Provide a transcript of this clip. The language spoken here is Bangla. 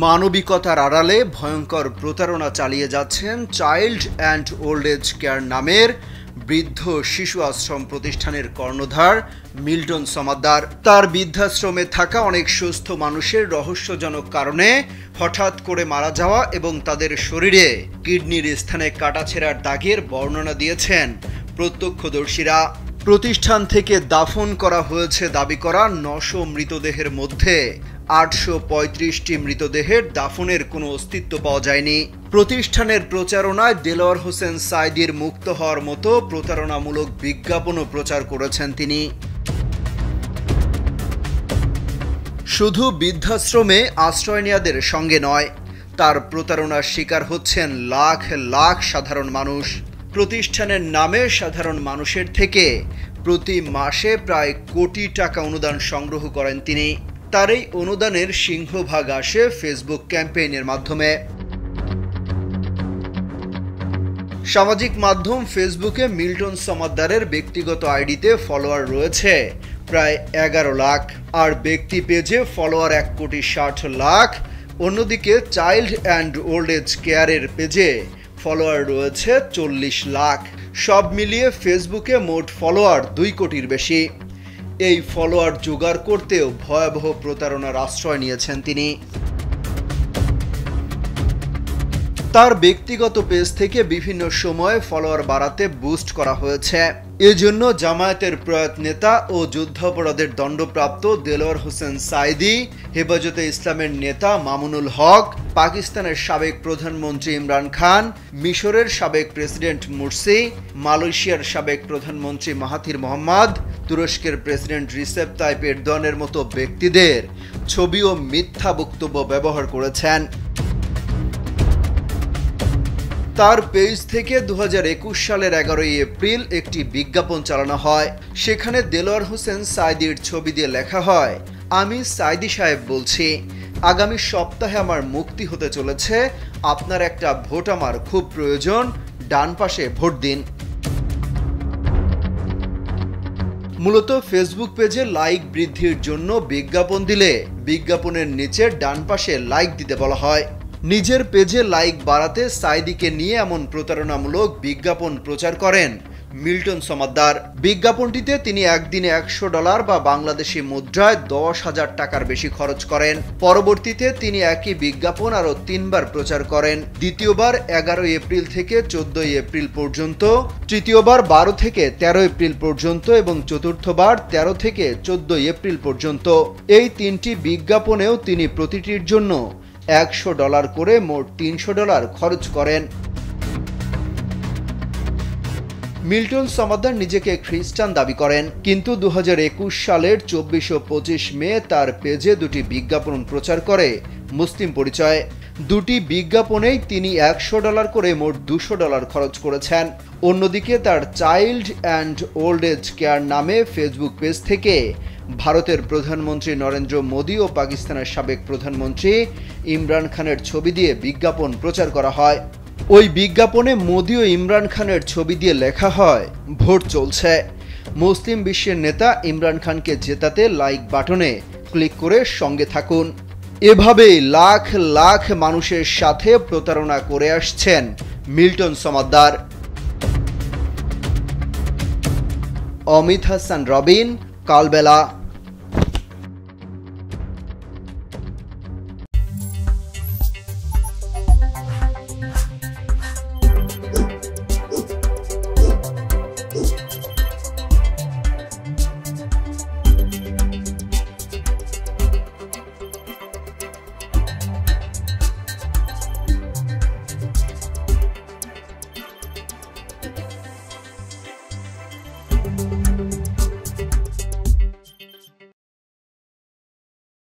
মানবিকতার আড়ালে ভয়ঙ্কর প্রতারণা চালিয়ে যাচ্ছেন Child and Old Age Care নামের বৃদ্ধ শিশু আশ্রম প্রতিষ্ঠানের কর্ণধার মিল্টন সমাদ্দার। তার বৃদ্ধাশ্রমে থাকা অনেক সুস্থ মানুষের রহস্যজনক কারণে হঠাৎ করে মারা যাওয়া এবং তাদের শরীরে কিডনির স্থানে কাটাছেঁড়ার দাগের বর্ণনা দিয়েছেন প্রত্যক্ষদর্শীরা। প্রতিষ্ঠান থেকে দাফন করা হয়েছে দাবি করা 900 মৃতদেহের মধ্যে 835টি মৃতদেহের দাফনের কোনো অস্তিত্ব পাওয়া যায়নি। প্রতিষ্ঠানের প্রচারণায় দেলোয়ার হোসেন সাঈদীর মুক্ত হওয়ার মতো প্রতারণামূলক বিজ্ঞাপনও প্রচার করেছেন তিনি। শুধু বৃদ্ধাশ্রমে আশ্রয় নেওয়াদের সঙ্গে নয়, তার প্রতারণার শিকার হচ্ছেন লাখ লাখ সাধারণ মানুষ। প্রতিষ্ঠানের নামে সাধারণ মানুষের থেকে প্রতি মাসে প্রায় কোটি টাকা অনুদান সংগ্রহ করেন তিনি। তার এই অনুদানের সিংহভাগ আসে ফেসবুক ক্যাম্পেইনের মাধ্যমে। সামাজিক মাধ্যম ফেসবুকে মিল্টন সমাদ্দারের ব্যক্তিগত আইডিতে ফলোয়ার রয়েছে প্রায় 11 লাখ, আর ব্যক্তি পেজে ফলোয়ার 1,60,00,000। অন্যদিকে চাইল্ড অ্যান্ড ওল্ড এজ কেয়ারের পেজে ফলোয়ার রয়েছে 40 লাখ। সব মিলিয়ে ফেসবুকে মোট ফলোয়ার 2 কোটির বেশি। এই ফলোয়ার জোগাড় করতেও ভয়াবহ প্রতারণার আশ্রয় নিয়েছেন তিনি। তার ব্যক্তিগত পেজ থেকে বিভিন্ন সময়ে ফলোয়ার বাড়াতে বুস্ট করা হয়েছে। এজন্য জামায়াতের প্রয়াত নেতা ও যুদ্ধাপরাধের দণ্ডপ্রাপ্ত দেলোয়ার হোসেন সাঈদী, হেফাজতে ইসলামের নেতা মামুনুল হক, পাকিস্তানের সাবেক প্রধানমন্ত্রী ইমরান খান, মিশরের সাবেক প্রেসিডেন্ট মুরসি, মালয়েশিয়ার সাবেক প্রধানমন্ত্রী মাহাথির মোহাম্মদ, তুরস্কের প্রেসিডেন্ট রিসেপ তাইপ এরদোয়ানের মতো ব্যক্তিদের ছবি ও মিথ্যা বক্তব্য ব্যবহার করেছেন। তার পেজ থেকে 2021 সালের 11 এপ্রিল একটি বিজ্ঞাপন চালানো হয়। সেখানে দেলোয়ার হোসেন সাঈদীর ছবি দিয়ে লেখা হয়, আমি সাঈদী সাহেব বলছি, আগামী সপ্তাহে আমার মুক্তি হতে চলেছে। আপনার একটা ভোট আমার খুব প্রয়োজন, ডান পাশে ভোট দিন। মূলত ফেসবুক পেজে লাইক বৃদ্ধির জন্য বিজ্ঞাপন দিলে বিজ্ঞাপনের নিচে ডান পাশে লাইক দিতে বলা হয়। নিজের পেজে লাইক বাড়াতে সাঈদীকে নিয়ে এমন প্রতারণামূলক বিজ্ঞাপন প্রচার করেন মিল্টন সমাদ্দার। বিজ্ঞাপনটিতে তিনি একদিনে $100 বা বাংলাদেশি মুদ্রায় 10,000 টাকার বেশি খরচ করেন। পরবর্তীতে তিনি একই বিজ্ঞাপন আরও 3 বার প্রচার করেন। দ্বিতীয়বার 11 এপ্রিল থেকে 14 এপ্রিল পর্যন্ত, তৃতীয়বার 12 থেকে 13 এপ্রিল পর্যন্ত এবং চতুর্থবার 13 থেকে 14 এপ্রিল পর্যন্ত। এই 3টি বিজ্ঞাপনেও তিনি প্রতিটির জন্য $100 করে মোট $300 খরচ করেন। মিল্টন সমাদ্দার নিজেকে খ্রিস্টান দাবি করেন, কিন্তু 2021 সালের 24 ও 25 মে তার পেজে 2টি বিজ্ঞাপন প্রচার করে মুসলিম পরিচয়। 2টি বিজ্ঞাপনেই তিনি $100 করে মোট $200 খরচ করেছেন। অন্যদিকে তার Child and Old Age Care নামে ফেসবুক পেজ থেকে ভারতের প্রধানমন্ত্রী নরেন্দ্র মোদী ও পাকিস্তানের সাবেক প্রধানমন্ত্রী ইমরান খানের ছবি দিয়ে বিজ্ঞাপন প্রচার করা হয়। ওই বিজ্ঞাপনে মোদী ও ইমরান খানের ছবি দিয়ে লেখা হয়, ভোট চলছে, মুসলিম বিশ্বের নেতা ইমরান খানকে জেতাতে লাইক বাটনে ক্লিক করে সঙ্গে থাকুন। এভাবেই লাখ লাখ মানুষের সাথে প্রতারণা করে আসছেন মিল্টন সমাদ্দার। অমিত হাসান রবিন, কালবেলা।